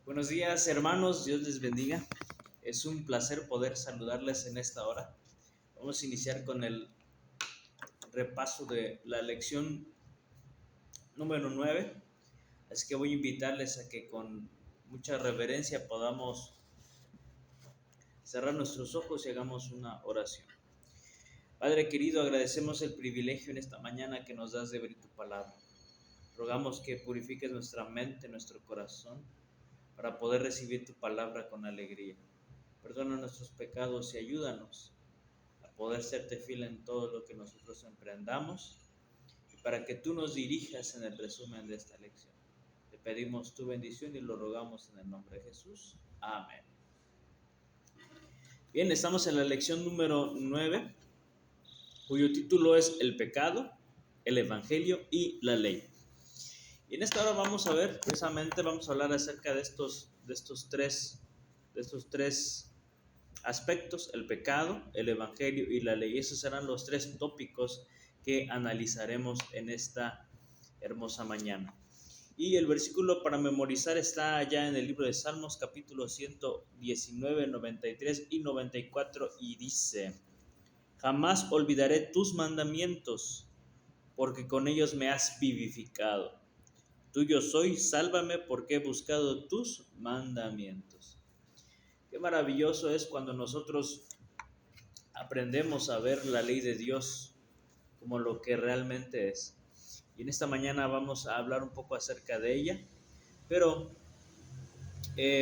Buenos días, hermanos, Dios les bendiga. Es un placer poder saludarles en esta hora. Vamos a iniciar con el repaso de la lección número 9. Así que voy a invitarles a que con mucha reverencia podamos cerrar nuestros ojos y hagamos una oración. Padre querido, agradecemos el privilegio en esta mañana que nos das de ver tu palabra. Rogamos que purifiques nuestra mente, nuestro corazón, para poder recibir tu palabra con alegría. Perdona nuestros pecados y ayúdanos a poder serte fiel en todo lo que nosotros emprendamos y para que tú nos dirijas en el resumen de esta lección. Te pedimos tu bendición y lo rogamos en el nombre de Jesús. Amén. Bien, estamos en la lección número 9, cuyo título es El pecado, el evangelio y la ley. Y en esta hora vamos a ver, precisamente vamos a hablar acerca de estos tres aspectos: el pecado, el evangelio y la ley. Esos serán los tres tópicos que analizaremos en esta hermosa mañana. Y el versículo para memorizar está allá en el libro de Salmos, capítulo 119, 93 y 94, y dice: Jamás olvidaré tus mandamientos, porque con ellos me has vivificado. Tuyo soy, sálvame, porque he buscado tus mandamientos. Qué maravilloso es cuando nosotros aprendemos a ver la ley de Dios como lo que realmente es. Y en esta mañana vamos a hablar un poco acerca de ella, pero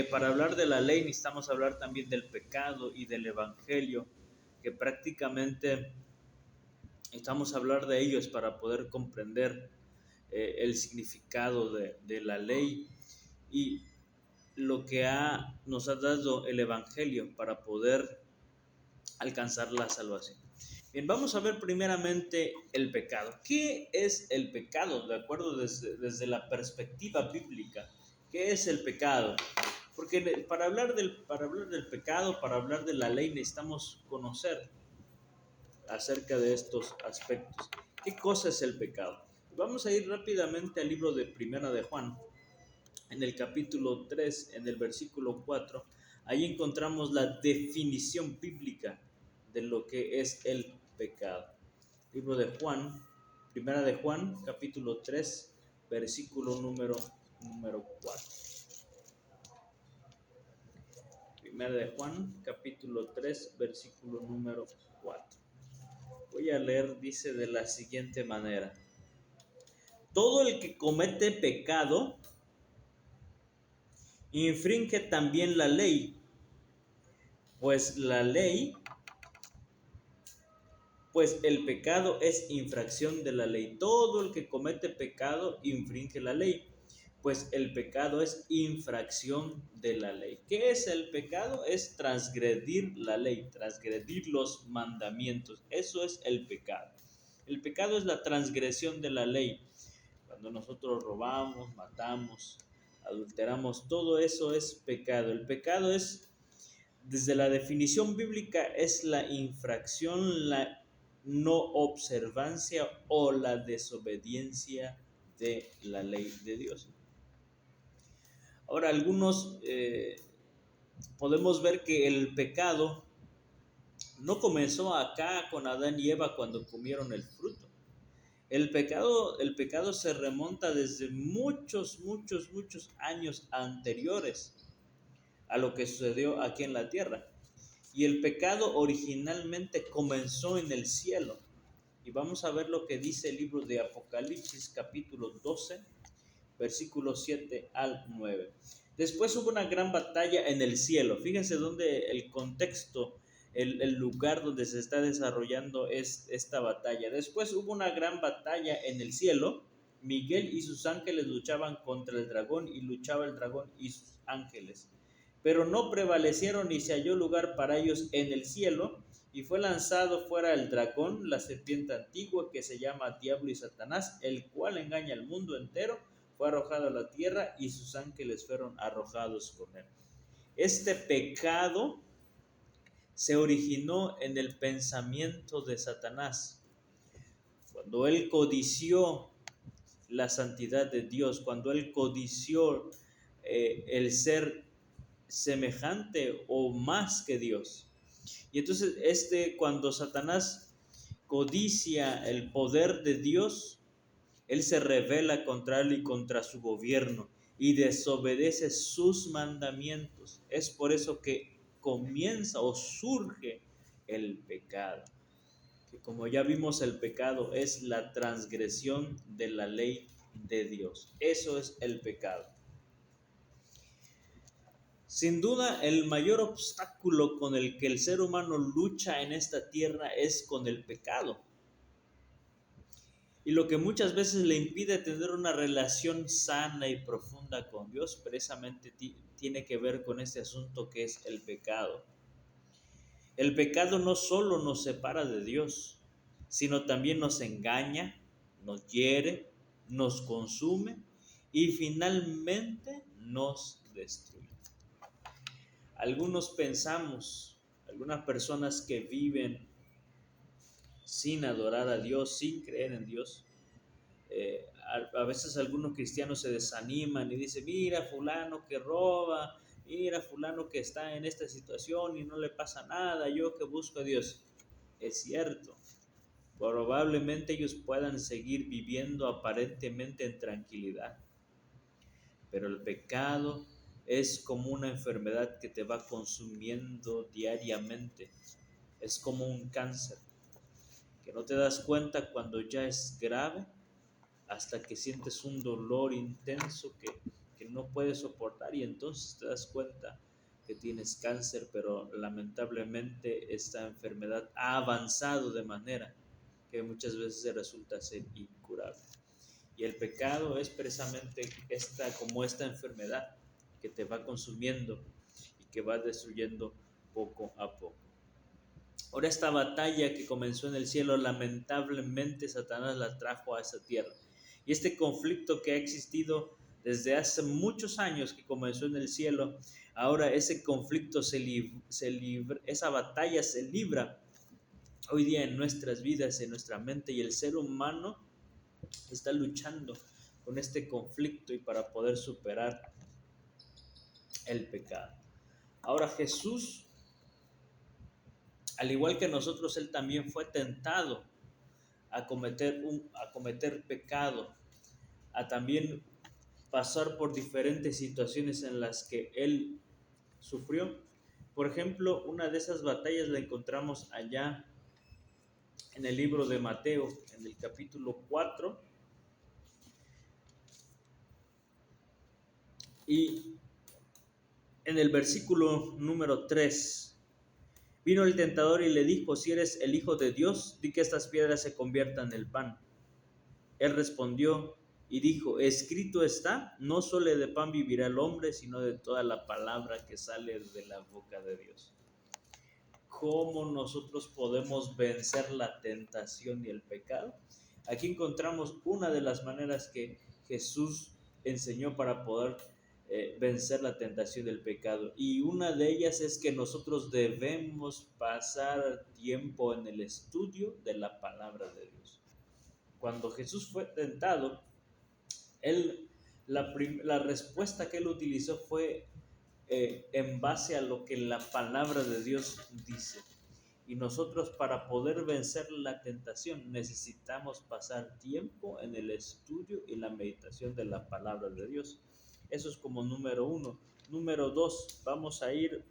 para hablar de la ley necesitamos hablar también del pecado y del evangelio, que prácticamente necesitamos hablar de ellos para poder comprender el significado de la ley y lo que nos ha dado el evangelio para poder alcanzar la salvación. Bien, vamos a ver primeramente el pecado. ¿Qué es el pecado? De acuerdo desde la perspectiva bíblica. ¿Qué es el pecado? Porque para hablar del pecado, para hablar de la ley, necesitamos conocer acerca de estos aspectos. ¿Qué cosa es el pecado? Vamos a ir rápidamente al libro de Primera de Juan, en el capítulo 3, en el versículo 4. Ahí encontramos la definición bíblica de lo que es el pecado. Libro de Juan, Primera de Juan, capítulo 3, versículo número 4. Primera de Juan, capítulo 3, versículo número 4. Voy a leer, dice de la siguiente manera: Todo el que comete pecado infringe también la ley, pues el pecado es infracción de la ley. Todo el que comete pecado infringe la ley, pues el pecado es infracción de la ley. ¿Qué es el pecado? Es transgredir la ley, transgredir los mandamientos. Eso es el pecado. El pecado es la transgresión de la ley. Cuando nosotros robamos, matamos, adulteramos, todo eso es pecado. El pecado es, desde la definición bíblica, es la infracción, la no observancia o la desobediencia de la ley de Dios. Ahora, algunos podemos ver que el pecado no comenzó acá con Adán y Eva cuando comieron el fruto. El pecado se remonta desde muchos años anteriores a lo que sucedió aquí en la tierra. Y el pecado originalmente comenzó en el cielo. Y vamos a ver lo que dice el libro de Apocalipsis, capítulo 12, versículos 7 al 9. Después hubo una gran batalla en el cielo. Fíjense dónde el contexto, el lugar donde se está desarrollando es esta batalla. Después hubo una gran batalla en el cielo. Miguel y sus ángeles luchaban contra el dragón, y luchaba el dragón y sus ángeles. Pero no prevalecieron, ni se halló lugar para ellos en el cielo, y fue lanzado fuera el dragón, la serpiente antigua, que se llama Diablo y Satanás, el cual engaña al mundo entero. Fue arrojado a la tierra, y sus ángeles fueron arrojados con él. Este pecado se originó en el pensamiento de Satanás. Cuando él codició la santidad de Dios, cuando él codició el ser semejante o más que Dios. Y entonces cuando Satanás codicia el poder de Dios, él se rebela contra él y contra su gobierno y desobedece sus mandamientos. Es por eso que comienza o surge el pecado. Que como ya vimos, el pecado es la transgresión de la ley de Dios. Eso es el pecado. Sin duda, el mayor obstáculo con el que el ser humano lucha en esta tierra es con el pecado. Y lo que muchas veces le impide tener una relación sana y profunda con Dios, precisamente tiene que ver con este asunto que es el pecado. El pecado no solo nos separa de Dios, sino también nos engaña, nos hiere, nos consume y finalmente nos destruye. Algunas personas que viven sin adorar a Dios, sin creer en Dios, a veces algunos cristianos se desaniman y dicen, mira fulano que roba, mira fulano que está en esta situación y no le pasa nada, yo que busco a Dios. Es cierto, probablemente ellos puedan seguir viviendo aparentemente en tranquilidad, pero el pecado es como una enfermedad que te va consumiendo diariamente. Es como un cáncer que no te das cuenta cuando ya es grave, hasta que sientes un dolor intenso que no puedes soportar y entonces te das cuenta que tienes cáncer, pero lamentablemente esta enfermedad ha avanzado de manera que muchas veces resulta ser incurable. Y el pecado es precisamente como esta enfermedad que te va consumiendo y que va destruyendo poco a poco. Ahora esta batalla que comenzó en el cielo, lamentablemente Satanás la trajo a esta tierra. Y este conflicto que ha existido desde hace muchos años que comenzó en el cielo, ahora ese conflicto esa batalla se libra hoy día en nuestras vidas, en nuestra mente, y el ser humano está luchando con este conflicto y para poder superar el pecado. Ahora Jesús, al igual que nosotros, él también fue tentado a cometer pecado, a también pasar por diferentes situaciones en las que él sufrió. Por ejemplo, una de esas batallas la encontramos allá en el libro de Mateo, en el capítulo 4, y en el versículo número 3. Vino el tentador y le dijo, si eres el Hijo de Dios, di que estas piedras se conviertan en pan. Él respondió y dijo, escrito está, no solo de pan vivirá el hombre, sino de toda la palabra que sale de la boca de Dios. ¿Cómo nosotros podemos vencer la tentación y el pecado? Aquí encontramos una de las maneras que Jesús enseñó para poder vencer la tentación del pecado. Y una de ellas es que nosotros debemos pasar tiempo en el estudio de la palabra de Dios. Cuando Jesús fue tentado, la respuesta que él utilizó fue en base a lo que la palabra de Dios dice. Y nosotros, para poder vencer la tentación, necesitamos pasar tiempo en el estudio y la meditación de la palabra de Dios. Eso es como número 1. Número 2, vamos a ir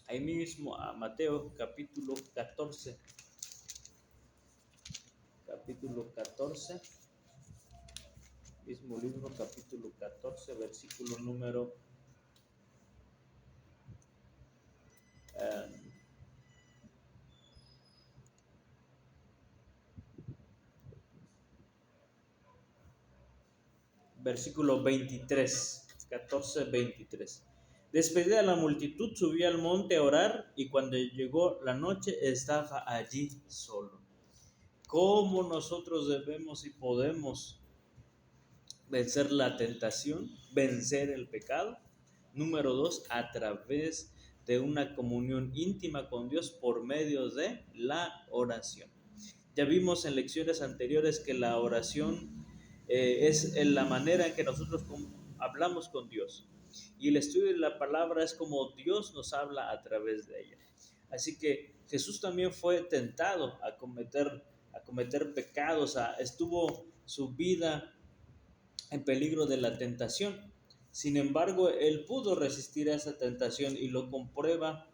ahí mismo a Mateo capítulo 14. Capítulo 14. Mismo libro, capítulo 14, versículo número 23, 14, 23. Despedida la multitud, subió al monte a orar y cuando llegó la noche estaba allí solo. ¿Cómo nosotros debemos y podemos vencer la tentación, vencer el pecado? Número 2, a través de una comunión íntima con Dios por medio de la oración. Ya vimos en lecciones anteriores que la oración es la manera en que nosotros hablamos con Dios. Y el estudio de la palabra es como Dios nos habla a través de ella. Así que Jesús también fue tentado a cometer pecados, estuvo su vida en peligro de la tentación. Sin embargo, él pudo resistir a esa tentación y lo comprueba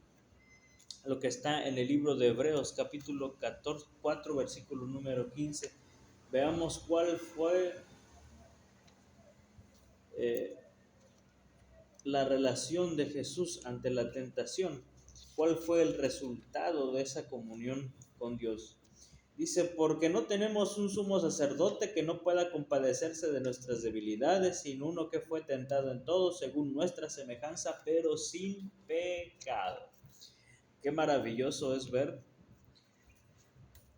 lo que está en el libro de Hebreos, capítulo 14, 4, versículo número 15. Veamos cuál fue eh, la relación de Jesús ante la tentación. ¿Cuál fue el resultado de esa comunión con Dios? Dice, porque no tenemos un sumo sacerdote que no pueda compadecerse de nuestras debilidades, sino uno que fue tentado en todo según nuestra semejanza, pero sin pecado. Qué maravilloso es ver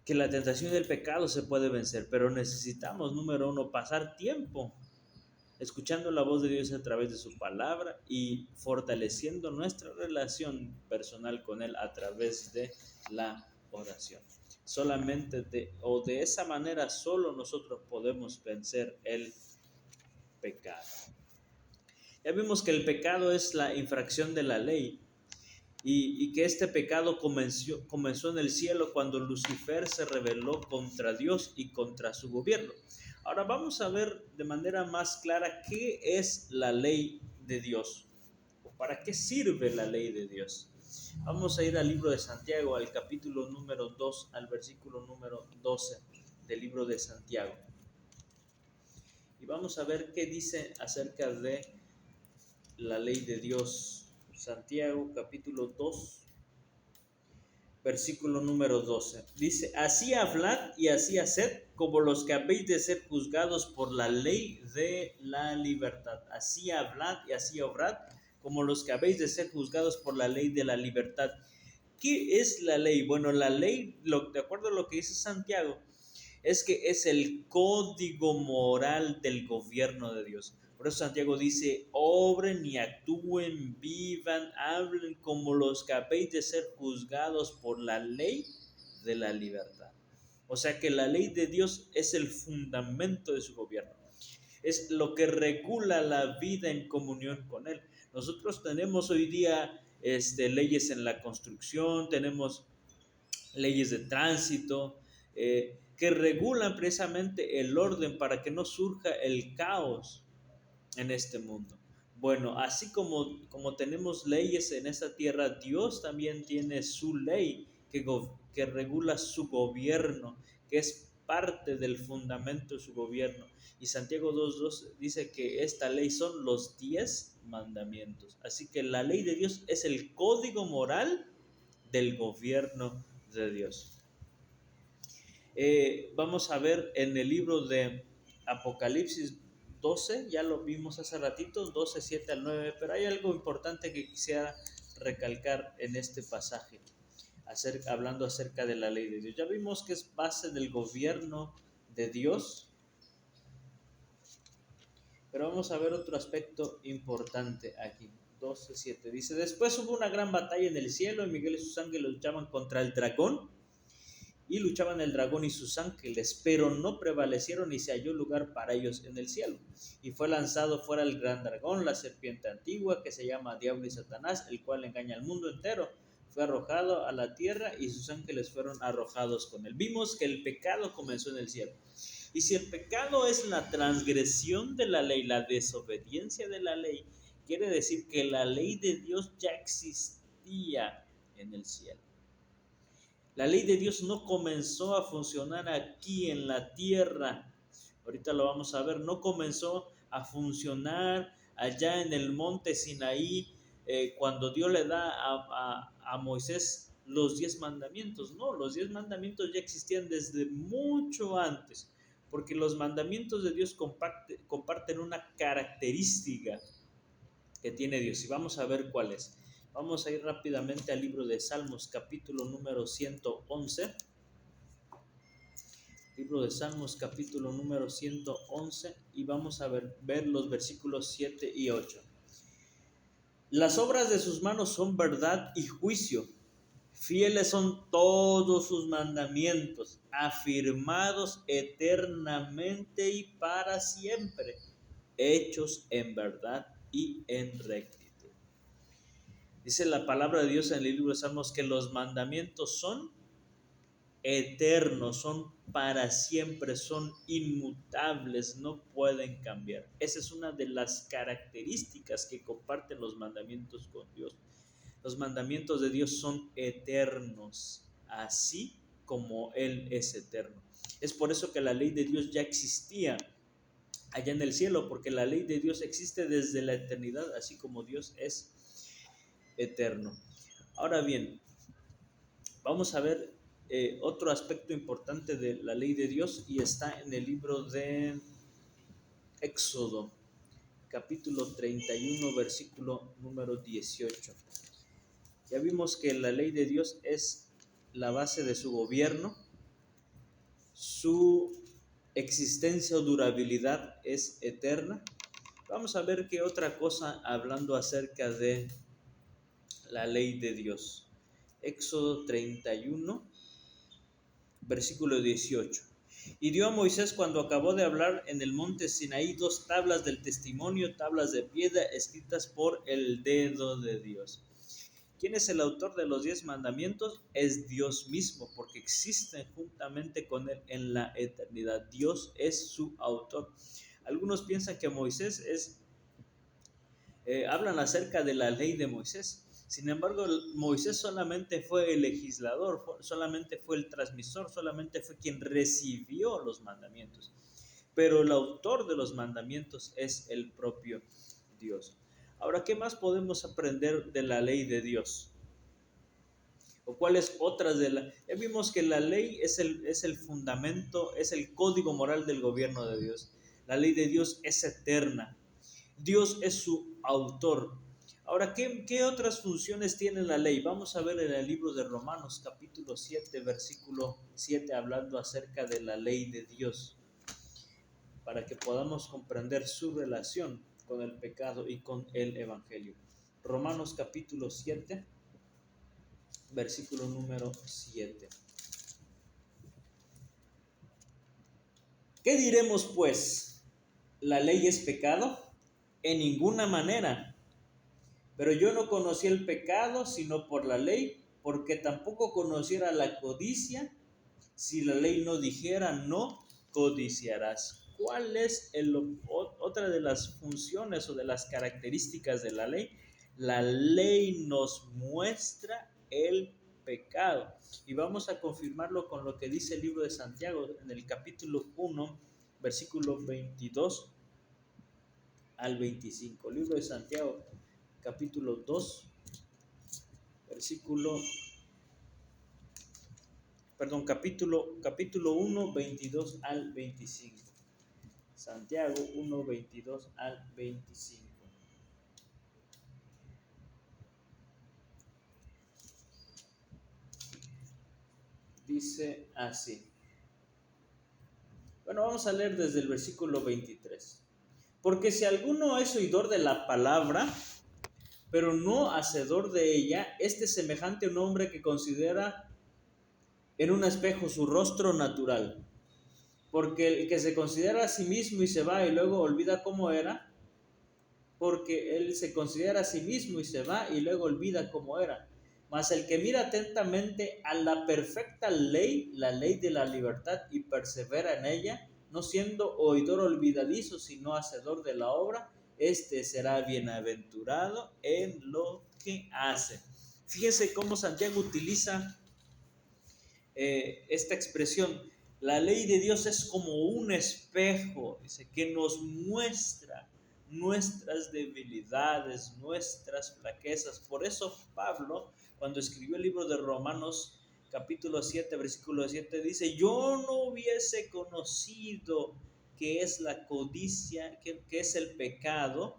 que la tentación del pecado se puede vencer, pero necesitamos, número uno, pasar tiempo escuchando la voz de Dios a través de su palabra y fortaleciendo nuestra relación personal con Él a través de la oración. Solamente de esa manera solo nosotros podemos vencer el pecado. Ya vimos que el pecado es la infracción de la ley y que este pecado comenzó en el cielo cuando Lucifer se rebeló contra Dios y contra su gobierno. Ahora vamos a ver de manera más clara qué es la ley de Dios, o para qué sirve la ley de Dios. Vamos a ir al libro de Santiago, al capítulo número 2, al versículo número 12 del libro de Santiago. Y vamos a ver qué dice acerca de la ley de Dios. Santiago, capítulo 2, versículo número 12. Dice, así hablad y así haced como los que habéis de ser juzgados por la ley de la libertad. Así hablad y así obrad como los que habéis de ser juzgados por la ley de la libertad. ¿Qué es la ley? Bueno, la ley, de acuerdo a lo que dice Santiago, es que es el código moral del gobierno de Dios. Por eso Santiago dice, obren y actúen, vivan, hablen como los que habéis de ser juzgados por la ley de la libertad. O sea que la ley de Dios es el fundamento de su gobierno. Es lo que regula la vida en comunión con Él. Nosotros tenemos hoy día leyes en la construcción, tenemos leyes de tránsito, que regulan precisamente el orden para que no surja el caos en este mundo. Bueno, así como tenemos leyes en esta tierra, Dios también tiene su ley que regula su gobierno, que es parte del fundamento de su gobierno. Y Santiago 2.2 dice que esta ley son los 10 mandamientos. Así que la ley de Dios es el código moral del gobierno de Dios. Vamos a ver en el libro de Apocalipsis 12, ya lo vimos hace ratito, 12, 7 al 9, pero hay algo importante que quisiera recalcar en este pasaje, hablando acerca de la ley de Dios. Ya vimos que es base del gobierno de Dios, pero vamos a ver otro aspecto importante aquí. 12:7 dice, después hubo una gran batalla en el cielo y Miguel y sus ángeles luchaban contra el dragón. Y luchaban el dragón y sus ángeles, pero no prevalecieron y se halló lugar para ellos en el cielo. Y fue lanzado fuera el gran dragón, la serpiente antigua, que se llama Diablo y Satanás, el cual engaña al mundo entero. Fue arrojado a la tierra y sus ángeles fueron arrojados con él. Vimos que el pecado comenzó en el cielo. Y si el pecado es la transgresión de la ley, la desobediencia de la ley, quiere decir que la ley de Dios ya existía en el cielo. La ley de Dios no comenzó a funcionar aquí en la tierra. Ahorita lo vamos a ver. No comenzó a funcionar allá en el monte Sinaí cuando Dios le da a Moisés los 10 mandamientos. No, los 10 mandamientos ya existían desde mucho antes. Porque los mandamientos de Dios comparten una característica que tiene Dios. Y vamos a ver cuál es. Vamos a ir rápidamente al libro de Salmos, capítulo número 111. Libro de Salmos, capítulo número 111, y vamos a ver los versículos 7 y 8. Las obras de sus manos son verdad y juicio. Fieles son todos sus mandamientos, afirmados eternamente y para siempre. hechos en verdad y en rectitud. Dice la palabra de Dios en el libro de Salmos que los mandamientos son eternos, son para siempre, son inmutables, no pueden cambiar. Esa es una de las características que comparten los mandamientos con Dios. Los mandamientos de Dios son eternos, así como Él es eterno. Es por eso que la ley de Dios ya existía allá en el cielo, porque la ley de Dios existe desde la eternidad, así como Dios es eterno. Ahora bien, vamos a ver otro aspecto importante de la ley de Dios y está en el libro de Éxodo, capítulo 31, versículo número 18. Ya vimos que la ley de Dios es la base de su gobierno, su existencia o durabilidad es eterna. Vamos a ver qué otra cosa hablando acerca de la ley de Dios. Éxodo 31, versículo 18. Y dio a Moisés cuando acabó de hablar en el monte Sinaí 2 tablas del testimonio, tablas de piedra escritas por el dedo de Dios. ¿Quién es el autor de los 10 mandamientos? Es Dios mismo, porque existen juntamente con Él en la eternidad. Dios es su autor. Algunos piensan que Moisés hablan acerca de la ley de Moisés. Sin embargo, Moisés solamente fue el legislador, solamente fue el transmisor, solamente fue quien recibió los mandamientos. Pero el autor de los mandamientos es el propio Dios. Ahora, ¿qué más podemos aprender de la ley de Dios? ¿O cuáles otras de la? Ya vimos que la ley es el fundamento, es el código moral del gobierno de Dios. La ley de Dios es eterna. Dios es su autor. Ahora, ¿qué otras funciones tiene la ley? Vamos a ver en el libro de Romanos, capítulo 7, versículo 7, hablando acerca de la ley de Dios, para que podamos comprender su relación con el pecado y con el evangelio. Romanos, capítulo 7, versículo número 7. ¿Qué diremos pues? ¿La ley es pecado? En ninguna manera. Pero yo no conocí el pecado sino por la ley, porque tampoco conociera la codicia si la ley no dijera no codiciarás. ¿Cuál es otra de las funciones o de las características de la ley? La ley nos muestra el pecado. Y vamos a confirmarlo con lo que dice el libro de Santiago en el capítulo 1, versículo 22 al 25. Libro de Santiago, capítulo 2, capítulo 1, 22 al 25. Santiago 1, 22 al 25. Dice así. Bueno, vamos a leer desde el versículo 23. Porque si alguno es oidor de la palabra, pero no hacedor de ella, este es semejante a un hombre que considera en un espejo su rostro natural. Porque el que se considera a sí mismo y se va y luego olvida cómo era, porque él se considera a sí mismo y se va y luego olvida cómo era. Mas el que mira atentamente a la perfecta ley, la ley de la libertad, y persevera en ella, no siendo oidor olvidadizo, sino hacedor de la obra, este será bienaventurado en lo que hace. Fíjense cómo Santiago utiliza esta expresión. La ley de Dios es como un espejo, dice, que nos muestra nuestras debilidades, nuestras flaquezas. Por eso Pablo, cuando escribió el libro de Romanos, capítulo 7, versículo 7, dice, yo no hubiese conocido qué es la codicia, qué es el pecado,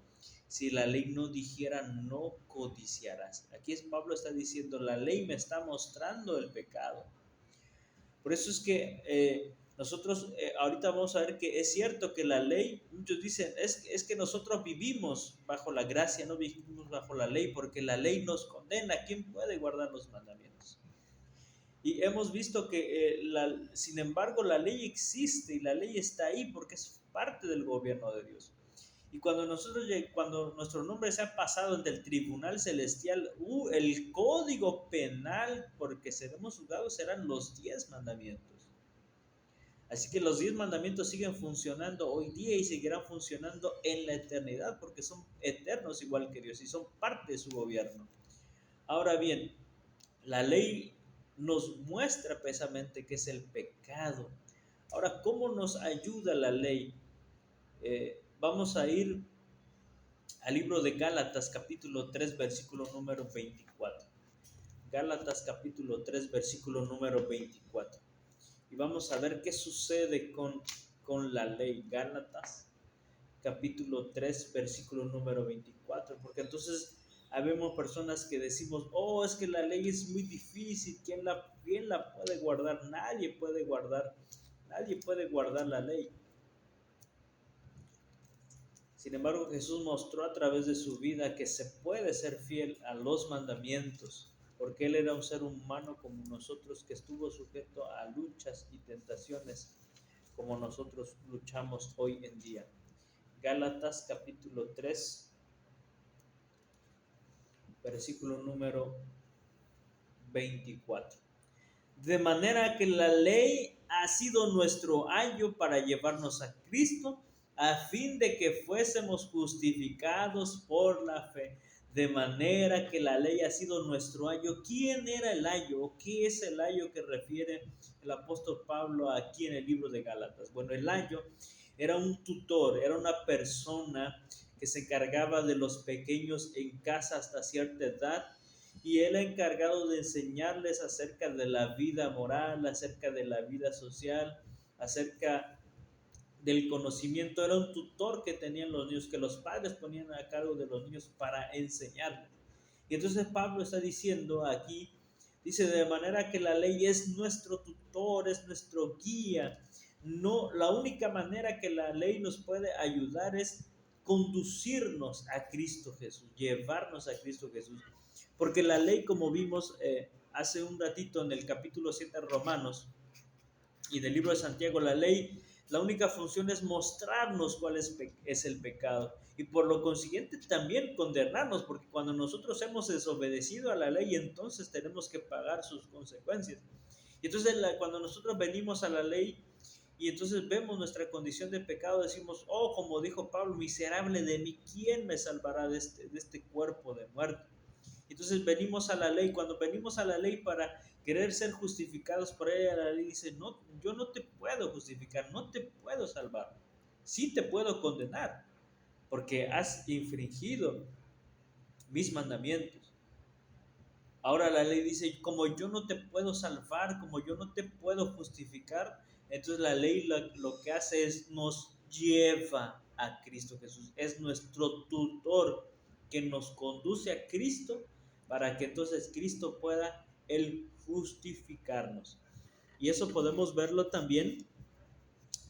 si la ley no dijera no codiciarás. Aquí Pablo está diciendo, la ley me está mostrando el pecado. Por eso es que nosotros ahorita vamos a ver que es cierto que la ley, muchos dicen, es que nosotros vivimos bajo la gracia, no vivimos bajo la ley, porque la ley nos condena. ¿Quién puede guardar los mandamientos? Y hemos visto que, sin embargo, la ley existe y la ley está ahí porque es parte del gobierno de Dios. Y cuando nuestro nombre sea pasado ante el tribunal celestial, el código penal porque seremos juzgados serán los 10 mandamientos. Así que los 10 mandamientos siguen funcionando hoy día y seguirán funcionando en la eternidad porque son eternos igual que Dios y son parte de su gobierno. Ahora bien, la ley nos muestra precisamente qué es el pecado. Ahora, ¿cómo nos ayuda la ley? Vamos a ir al libro de Gálatas capítulo 3 versículo número 24. Gálatas capítulo 3 versículo número 24. Y vamos a ver qué sucede con la ley. Gálatas capítulo 3 versículo número 24. Porque entonces habemos personas que decimos, oh, es que la ley es muy difícil, quién la puede guardar? Nadie puede guardar la ley. Sin embargo, Jesús mostró a través de su vida que se puede ser fiel a los mandamientos, porque Él era un ser humano como nosotros que estuvo sujeto a luchas y tentaciones como nosotros luchamos hoy en día. Gálatas capítulo 3, versículo número 24. De manera que la ley ha sido nuestro ayo para llevarnos a Cristo, a fin de que fuésemos justificados por la fe. De manera que la ley ha sido nuestro ayo. ¿Quién era el ayo? ¿Qué es el ayo que refiere el apóstol Pablo aquí en el libro de Gálatas? Bueno, el ayo era un tutor, era una persona que se encargaba de los pequeños en casa hasta cierta edad, y él ha encargado de enseñarles acerca de la vida moral, acerca de la vida social, acerca del conocimiento. Era un tutor que tenían los niños, que los padres ponían a cargo de los niños para enseñarles. Y entonces Pablo está diciendo aquí, dice, de manera que la ley es nuestro tutor, es nuestro guía. No, la única manera que la ley nos puede ayudar es conducirnos a Cristo Jesús, llevarnos a Cristo Jesús. Porque la ley, como vimos hace un ratito en el capítulo 7 de Romanos y del libro de Santiago, la única función es mostrarnos cuál es el pecado y por lo consiguiente también condenarnos, porque cuando nosotros hemos desobedecido a la ley, entonces tenemos que pagar sus consecuencias. Y entonces cuando nosotros venimos a la ley y entonces vemos nuestra condición de pecado, decimos, oh, como dijo Pablo, miserable de mí, ¿quién me salvará de este cuerpo de muerte? Entonces venimos a la ley. Cuando venimos a la ley para querer ser justificados por ella, la ley dice, no, yo no te puedo justificar, no te puedo salvar. Sí te puedo condenar, porque has infringido mis mandamientos. Ahora la ley dice, como yo no te puedo salvar, como yo no te puedo justificar, entonces la ley lo que hace es nos lleva a Cristo Jesús. Es nuestro tutor que nos conduce a Cristo para que entonces Cristo pueda Él justificarnos. Y eso podemos verlo también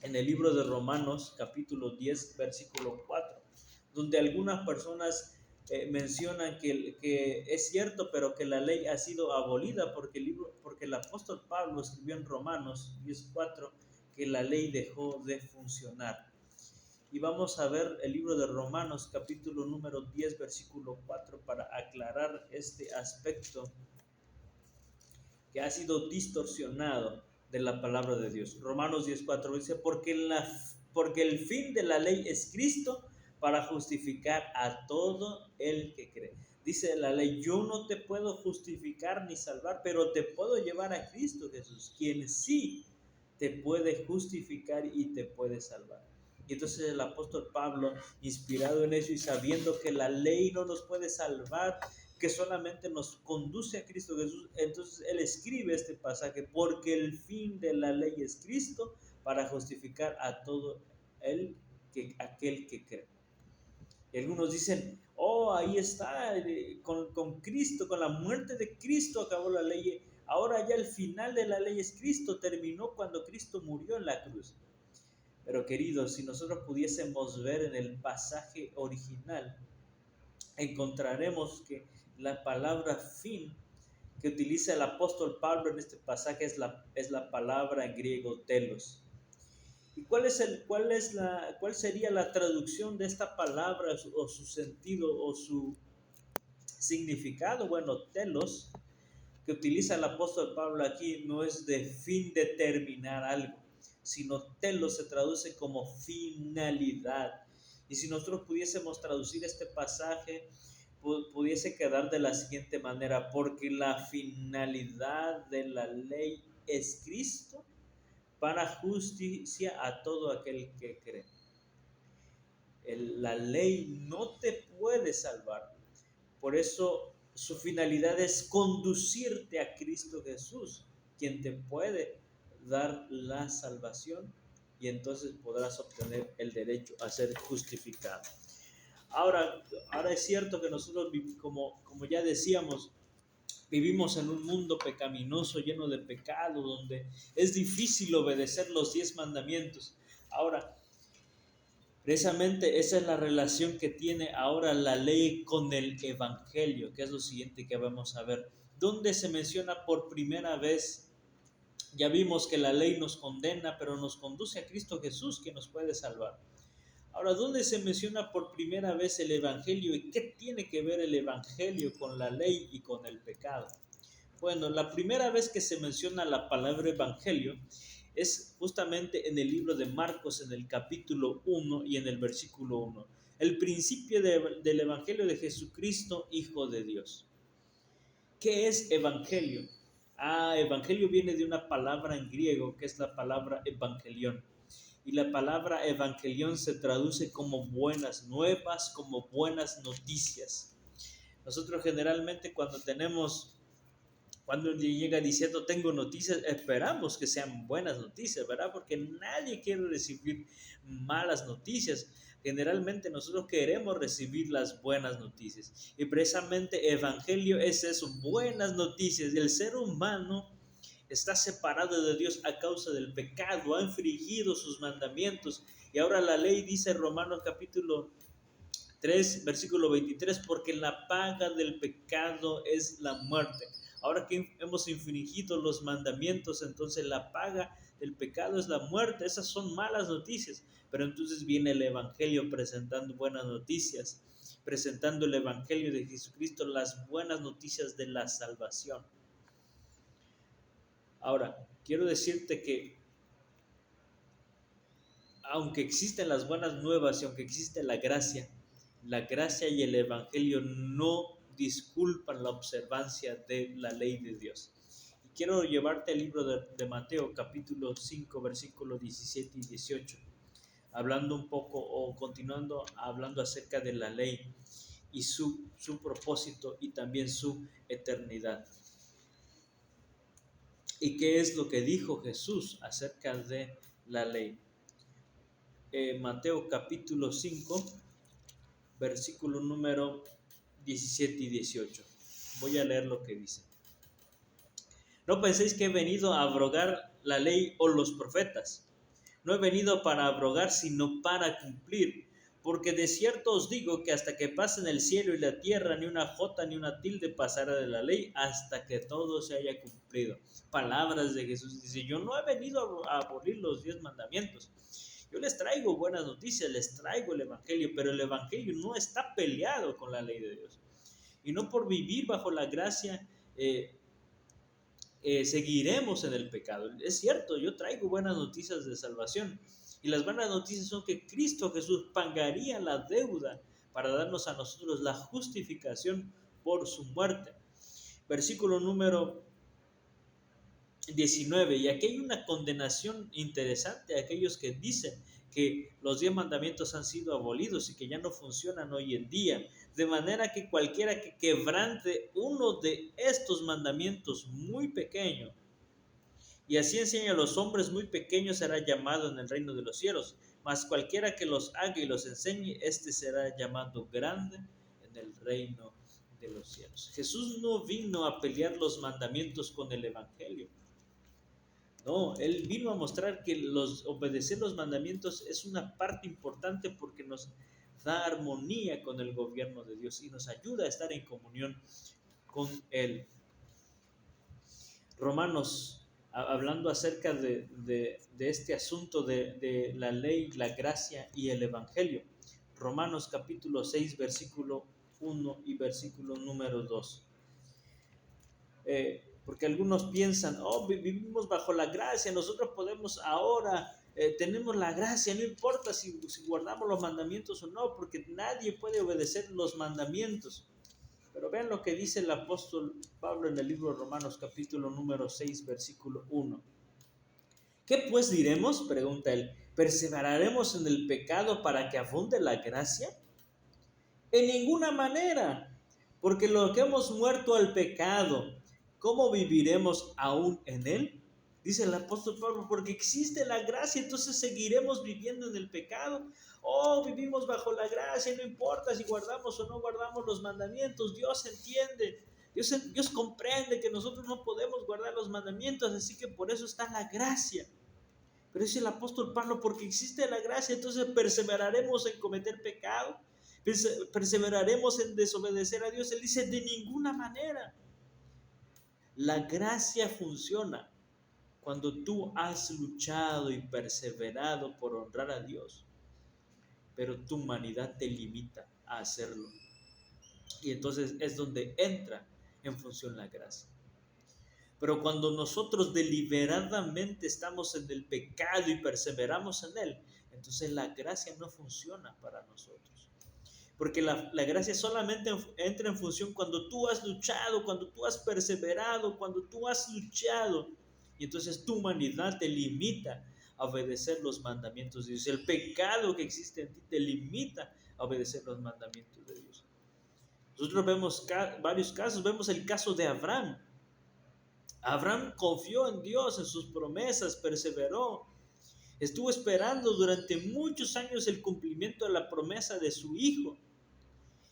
en el libro de Romanos capítulo 10 versículo 4, donde algunas personas mencionan que es cierto, pero que la ley ha sido abolida porque el apóstol Pablo escribió en Romanos 10:4 que la ley dejó de funcionar. Y vamos a ver el libro de Romanos capítulo número 10 versículo 4 para aclarar este aspecto que ha sido distorsionado de la palabra de Dios. Romanos 10:4 dice, porque el fin de la ley es Cristo para justificar a todo el que cree. Dice la ley, yo no te puedo justificar ni salvar, pero te puedo llevar a Cristo Jesús, quien sí te puede justificar y te puede salvar. Y entonces el apóstol Pablo, inspirado en eso y sabiendo que la ley no nos puede salvar, que solamente nos conduce a Cristo Jesús, entonces él escribe este pasaje, porque el fin de la ley es Cristo para justificar a todo aquel que cree. Y algunos dicen, oh, ahí está, con Cristo, con la muerte de Cristo acabó la ley. Ahora ya el final de la ley es Cristo, terminó cuando Cristo murió en la cruz. Pero queridos, si nosotros pudiésemos ver en el pasaje original, encontraremos que la palabra fin que utiliza el apóstol Pablo en este pasaje es la palabra en griego telos. ¿Y cuál sería la traducción de esta palabra o su sentido o su significado? Bueno, telos, que utiliza el apóstol Pablo aquí, no es de fin de terminar algo, sino telos se traduce como finalidad. Y si nosotros pudiésemos traducir este pasaje, pudiese quedar de la siguiente manera: porque la finalidad de la ley es Cristo para justicia a todo aquel que cree. La ley no te puede salvar. Por eso su finalidad es conducirte a Cristo Jesús, quien te puede dar la salvación, y entonces podrás obtener el derecho a ser justificado. Ahora es cierto que nosotros, como ya decíamos, vivimos en un mundo pecaminoso, lleno de pecado, donde es difícil obedecer los 10 mandamientos. Ahora, precisamente esa es la relación que tiene ahora la ley con el Evangelio, que es lo siguiente que vamos a ver. ¿Dónde se menciona por primera vez? Ya vimos que la ley nos condena, pero nos conduce a Cristo Jesús, que nos puede salvar. Ahora, ¿dónde se menciona por primera vez el Evangelio y qué tiene que ver el Evangelio con la ley y con el pecado? Bueno, la primera vez que se menciona la palabra Evangelio es justamente en el libro de Marcos, en el capítulo 1 y en el versículo 1. El principio del Evangelio de Jesucristo, Hijo de Dios. ¿Qué es Evangelio? Evangelio viene de una palabra en griego que es la palabra evangelión. Y la palabra evangelión se traduce como buenas nuevas, como buenas noticias. Nosotros generalmente cuando llega diciendo tengo noticias, esperamos que sean buenas noticias, ¿verdad? Porque nadie quiere recibir malas noticias. Generalmente nosotros queremos recibir las buenas noticias. Y precisamente Evangelio es eso, buenas noticias. Y el ser humano está separado de Dios a causa del pecado, ha infringido sus mandamientos. Y ahora la ley dice en Romanos capítulo 3, versículo 23, porque la paga del pecado es la muerte. Ahora que hemos infringido los mandamientos, entonces la paga del pecado es la muerte. Esas son malas noticias. Pero entonces viene el Evangelio presentando buenas noticias, presentando el Evangelio de Jesucristo, las buenas noticias de la salvación. Ahora, quiero decirte que aunque existen las buenas nuevas y aunque existe la gracia y el Evangelio no disculpan la observancia de la ley de Dios. Y quiero llevarte al libro de Mateo, capítulo 5, versículos 17 y 18, hablando un poco o continuando hablando acerca de la ley y su propósito y también su eternidad. ¿Y qué es lo que dijo Jesús acerca de la ley? Mateo capítulo 5, versículo número 17 y 18. Voy a leer lo que dice. No penséis que he venido a abrogar la ley o los profetas. No he venido para abrogar, sino para cumplir. Porque de cierto os digo que hasta que pasen el cielo y la tierra, ni una jota ni una tilde pasará de la ley hasta que todo se haya cumplido. Palabras de Jesús. Dice, yo no he venido a abolir los 10 mandamientos. Yo les traigo buenas noticias, les traigo el Evangelio, pero el Evangelio no está peleado con la ley de Dios. Y no por vivir bajo la gracia seguiremos en el pecado. Es cierto, yo traigo buenas noticias de salvación. Y las buenas noticias son que Cristo Jesús pagaría la deuda para darnos a nosotros la justificación por su muerte. Versículo número 19. Y aquí hay una condenación interesante a aquellos que dicen que los 10 mandamientos han sido abolidos y que ya no funcionan hoy en día. De manera que cualquiera que quebrante uno de estos mandamientos muy pequeño, y así enseña a los hombres muy pequeños, será llamado en el reino de los cielos. Mas cualquiera que los haga y los enseñe, este será llamado grande en el reino de los cielos. Jesús no vino a pelear los mandamientos con el Evangelio. No, Él vino a mostrar que obedecer los mandamientos es una parte importante porque nos da armonía con el gobierno de Dios y nos ayuda a estar en comunión con Él. Romanos hablando acerca de este asunto de la ley, la gracia y el evangelio. Romanos capítulo 6, versículo 1 y versículo número 2. Porque algunos piensan, oh, vivimos bajo la gracia, nosotros podemos ahora, tenemos la gracia, no importa si guardamos los mandamientos o no, porque nadie puede obedecer los mandamientos. Pero vean lo que dice el apóstol Pablo en el libro de Romanos capítulo número 6, versículo 1. ¿Qué pues diremos? Pregunta él. ¿Perseveraremos en el pecado para que abunde la gracia? En ninguna manera, porque lo que hemos muerto al pecado, ¿cómo viviremos aún en él? Dice el apóstol Pablo, porque existe la gracia, entonces seguiremos viviendo en el pecado. Oh, vivimos bajo la gracia, no importa si guardamos o no guardamos los mandamientos, Dios entiende, Dios comprende que nosotros no podemos guardar los mandamientos, así que por eso está la gracia. Pero dice el apóstol Pablo, porque existe la gracia, entonces perseveraremos en cometer pecado, perseveraremos en desobedecer a Dios. Él dice, de ninguna manera. La gracia funciona cuando tú has luchado y perseverado por honrar a Dios, pero tu humanidad te limita a hacerlo. Y entonces es donde entra en función la gracia. Pero cuando nosotros deliberadamente estamos en el pecado y perseveramos en él, entonces la gracia no funciona para nosotros. Porque la gracia solamente entra en función cuando tú has luchado, cuando tú has perseverado, cuando tú has luchado. Y entonces tu humanidad te limita a obedecer los mandamientos de Dios. El pecado que existe en ti te limita a obedecer los mandamientos de Dios. Nosotros vemos varios casos. Vemos el caso de Abraham. Abraham confió en Dios, en sus promesas, perseveró. Estuvo esperando durante muchos años el cumplimiento de la promesa de su hijo.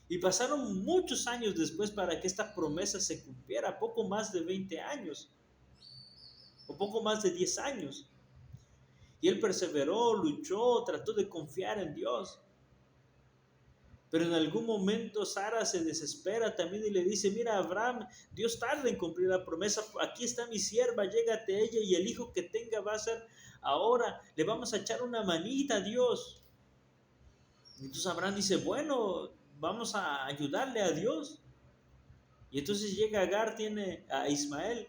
Y pasaron muchos años después para que esta promesa se cumpliera, poco más de 20 años, o poco más de 10 años. Y él perseveró, luchó, trató de confiar en Dios. Pero en algún momento Sara se desespera también y le dice, mira Abraham, Dios tarda en cumplir la promesa, aquí está mi sierva, llégate a ella y el hijo que tenga va a ser ahora, le vamos a echar una manita a Dios. Entonces Abraham dice, bueno, vamos a ayudarle a Dios. Y entonces llega Agar, tiene a Ismael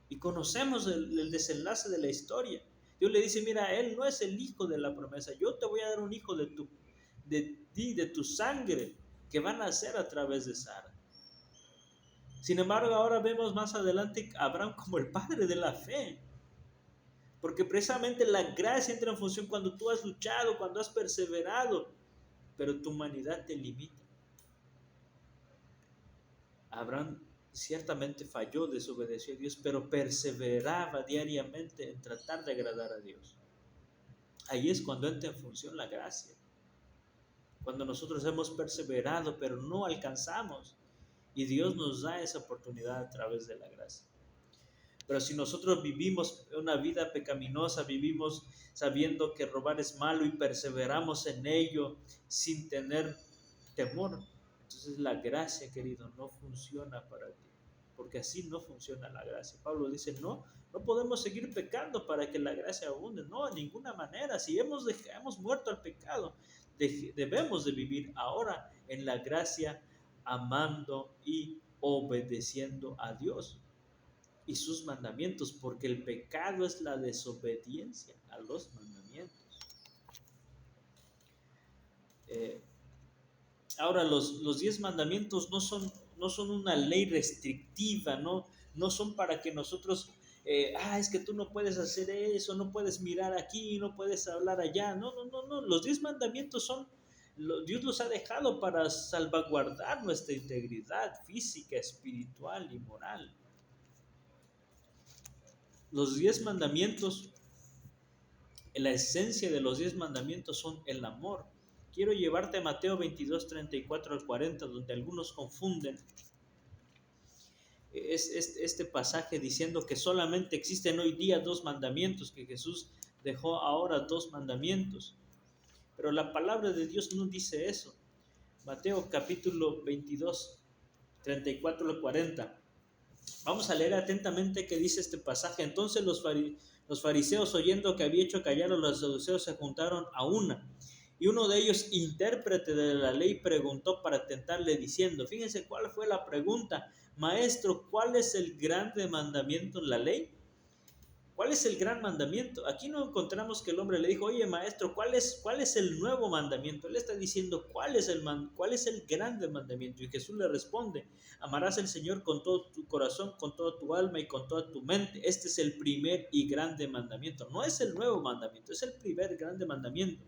y conocemos el desenlace de la historia. Dios le dice, mira, él no es el hijo de la promesa, yo te voy a dar un hijo de ti, de tu sangre, que van a nacer a través de Sara. Sin embargo, ahora vemos más adelante a Abraham como el padre de la fe, porque precisamente la gracia entra en función cuando tú has luchado, cuando has perseverado, pero tu humanidad te limita. Abraham ciertamente falló, desobedeció a Dios, pero perseveraba diariamente en tratar de agradar a Dios. Ahí es cuando entra en función la gracia. Cuando nosotros hemos perseverado, pero no alcanzamos, y Dios nos da esa oportunidad a través de la gracia. Pero si nosotros vivimos una vida pecaminosa, vivimos sabiendo que robar es malo y perseveramos en ello sin tener temor, entonces la gracia, querido, no funciona para ti, porque así no funciona la gracia. Pablo dice, no podemos seguir pecando para que la gracia abunde, no, de ninguna manera. Si hemos muerto al pecado, debemos de vivir ahora en la gracia, amando y obedeciendo a Dios y sus mandamientos, porque el pecado es la desobediencia a los mandamientos. Ahora, los 10 mandamientos no son una ley restrictiva, no son para que nosotros, es que tú no puedes hacer eso, no puedes mirar aquí, no puedes hablar allá. No. Los 10 mandamientos Dios los ha dejado para salvaguardar nuestra integridad física, espiritual y moral. Los 10 mandamientos, la esencia de los 10 mandamientos son el amor. Quiero llevarte a Mateo 22, 34 al 40, donde algunos confunden este pasaje diciendo que solamente existen hoy día 2 mandamientos, que Jesús dejó ahora 2 mandamientos. Pero la palabra de Dios no dice eso. Mateo capítulo 22, 34 al 40. Vamos a leer atentamente qué dice este pasaje. Entonces los fariseos, oyendo que había hecho callar a los saduceos, se juntaron a una. Y uno de ellos, intérprete de la ley, preguntó para tentarle diciendo, fíjense cuál fue la pregunta: Maestro, ¿cuál es el grande mandamiento en la ley? ¿Cuál es el gran mandamiento? Aquí no encontramos que el hombre le dijo, oye maestro, ¿cuál es el nuevo mandamiento? Él está diciendo, ¿cuál es el grande mandamiento? Y Jesús le responde, amarás al Señor con todo tu corazón, con toda tu alma y con toda tu mente. Este es el primer y grande mandamiento. No es el nuevo mandamiento, es el primer grande mandamiento.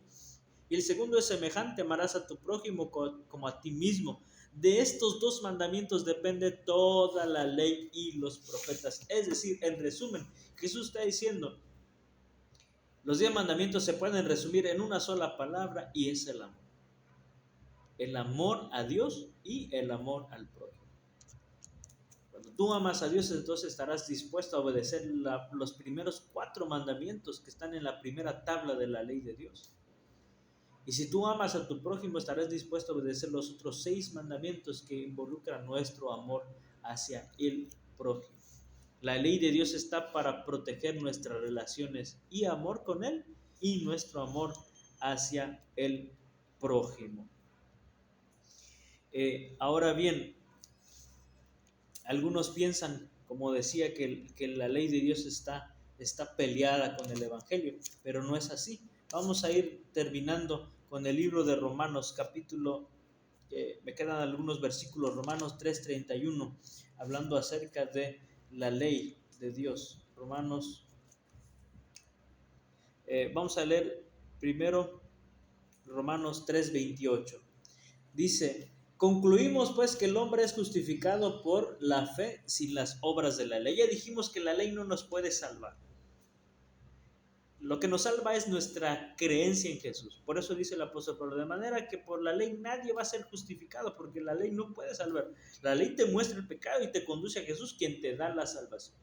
Y el segundo es semejante, amarás a tu prójimo como a ti mismo. De estos dos mandamientos depende toda la ley y los profetas. Es decir, en resumen, Jesús está diciendo, los 10 mandamientos se pueden resumir en una sola palabra y es el amor. El amor a Dios y el amor al prójimo. Cuando tú amas a Dios, entonces estarás dispuesto a obedecer los primeros 4 mandamientos que están en la primera tabla de la ley de Dios. Y si tú amas a tu prójimo, estarás dispuesto a obedecer los otros 6 mandamientos que involucran nuestro amor hacia el prójimo. La ley de Dios está para proteger nuestras relaciones y amor con Él y nuestro amor hacia el prójimo. Ahora bien, algunos piensan, como decía, que la ley de Dios está peleada con el Evangelio, pero no es así. Vamos a ir terminando con el libro de Romanos, capítulo, me quedan algunos versículos, Romanos 3:31, hablando acerca de la ley de Dios. Vamos a leer primero Romanos 3:28. Dice, concluimos pues que el hombre es justificado por la fe sin las obras de la ley. Ya dijimos que la ley no nos puede salvar. Lo que nos salva es nuestra creencia en Jesús. Por eso dice el apóstol Pablo, de manera que por la ley nadie va a ser justificado, porque la ley no puede salvar. La ley te muestra el pecado y te conduce a Jesús, quien te da la salvación.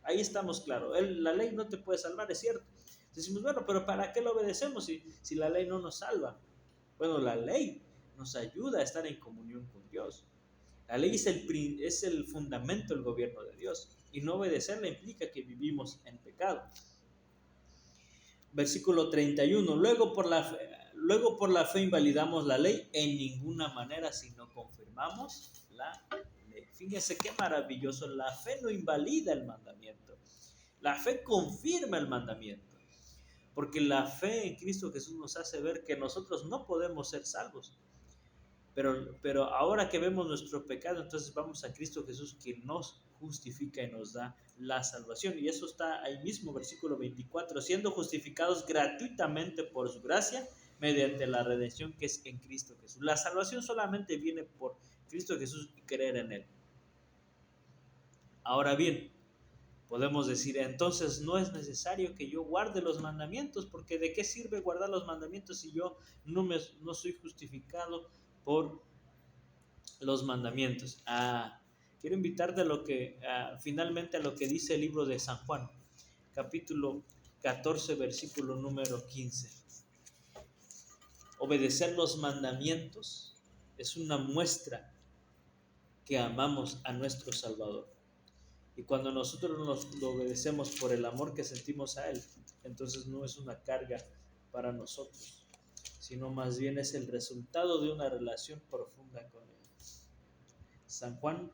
Ahí estamos claros. La ley no te puede salvar, es cierto. Decimos, bueno, pero ¿para qué lo obedecemos si la ley no nos salva? Bueno, la ley nos ayuda a estar en comunión con Dios. La ley es el fundamento del gobierno de Dios. Y no obedecerla implica que vivimos en pecado. Versículo 31. Luego por la fe invalidamos la ley en ninguna manera, sino confirmamos la ley. Fíjense qué maravilloso. La fe no invalida el mandamiento. La fe confirma el mandamiento. Porque la fe en Cristo Jesús nos hace ver que nosotros no podemos ser salvos. Pero ahora que vemos nuestro pecado, entonces vamos a Cristo Jesús, que nos justifica y nos da la salvación. Y eso está ahí mismo, versículo 24, siendo justificados gratuitamente por su gracia, mediante la redención que es en Cristo Jesús. La salvación solamente viene por Cristo Jesús y creer en Él. Ahora bien, podemos decir, entonces no es necesario que yo guarde los mandamientos, porque ¿de qué sirve guardar los mandamientos si yo no soy justificado por los mandamientos? Quiero invitarte finalmente a lo que dice el libro de San Juan, capítulo 14, versículo número 15. Obedecer los mandamientos es una muestra que amamos a nuestro Salvador. Y cuando nosotros lo obedecemos por el amor que sentimos a Él, entonces no es una carga para nosotros, sino más bien es el resultado de una relación profunda con Él. San Juan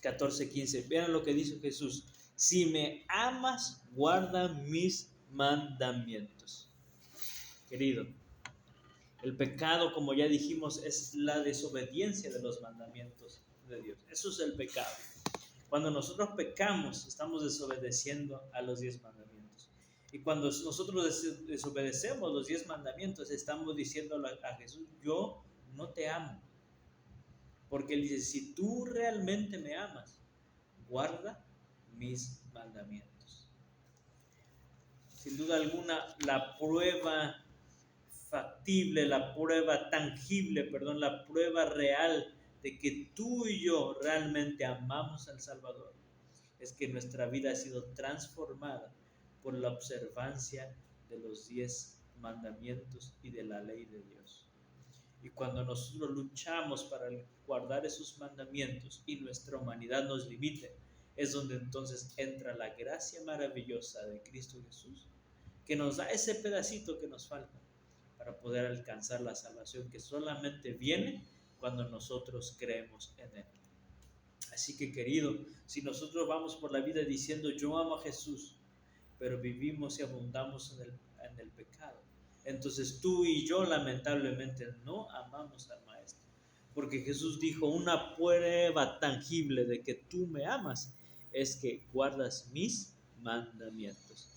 14:15. Vean lo que dice Jesús. Si me amas, guarda mis mandamientos. Querido, el pecado, como ya dijimos, es la desobediencia de los mandamientos de Dios. Eso es el pecado. Cuando nosotros pecamos, estamos desobedeciendo a los 10 mandamientos. Y cuando nosotros desobedecemos los 10 mandamientos, estamos diciendo a Jesús, yo no te amo. Porque Él dice, si tú realmente me amas, guarda mis mandamientos. Sin duda alguna, la prueba factible, la prueba tangible, la prueba real de que tú y yo realmente amamos al Salvador es que nuestra vida ha sido transformada por la observancia de los 10 mandamientos y de la ley de Dios. Y cuando nosotros luchamos para guardar esos mandamientos y nuestra humanidad nos limite, es donde entonces entra la gracia maravillosa de Cristo Jesús, que nos da ese pedacito que nos falta para poder alcanzar la salvación que solamente viene cuando nosotros creemos en Él. Así que, querido, si nosotros vamos por la vida diciendo yo amo a Jesús, pero vivimos y abundamos en el pecado, entonces tú y yo lamentablemente no amamos al Maestro. Porque Jesús dijo, una prueba tangible de que tú me amas es que guardas mis mandamientos.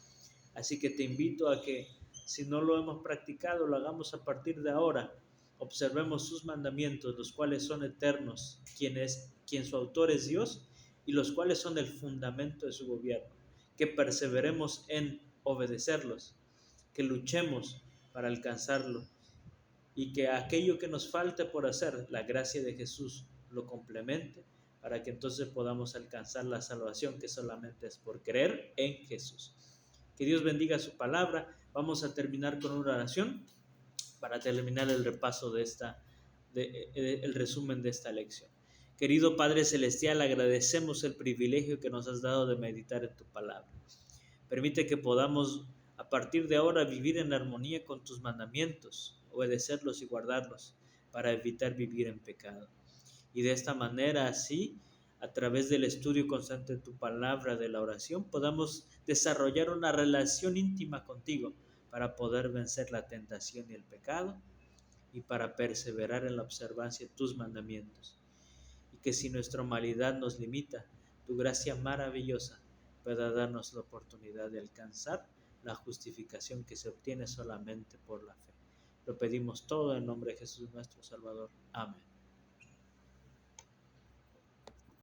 Así que te invito a que si no lo hemos practicado, lo hagamos a partir de ahora. Observemos sus mandamientos, los cuales son eternos, quien su autor es Dios, y los cuales son el fundamento de su gobierno. Que perseveremos en obedecerlos, que luchemos para alcanzarlo, y que aquello que nos falte por hacer, la gracia de Jesús lo complemente, para que entonces podamos alcanzar la salvación que solamente es por creer en Jesús. Que Dios bendiga su palabra. Vamos a terminar con una oración para terminar el repaso el resumen de esta lección. Querido Padre Celestial, agradecemos el privilegio que nos has dado de meditar en tu palabra. Permite que podamos a partir de ahora vivir en armonía con tus mandamientos, obedecerlos y guardarlos para evitar vivir en pecado. Y de esta manera, así, a través del estudio constante de tu palabra, de la oración, podamos desarrollar una relación íntima contigo para poder vencer la tentación y el pecado y para perseverar en la observancia de tus mandamientos. Y que si nuestra humanidad nos limita, tu gracia maravillosa pueda darnos la oportunidad de alcanzar la justificación que se obtiene solamente por la fe. Lo pedimos todo en nombre de Jesús nuestro Salvador. Amén.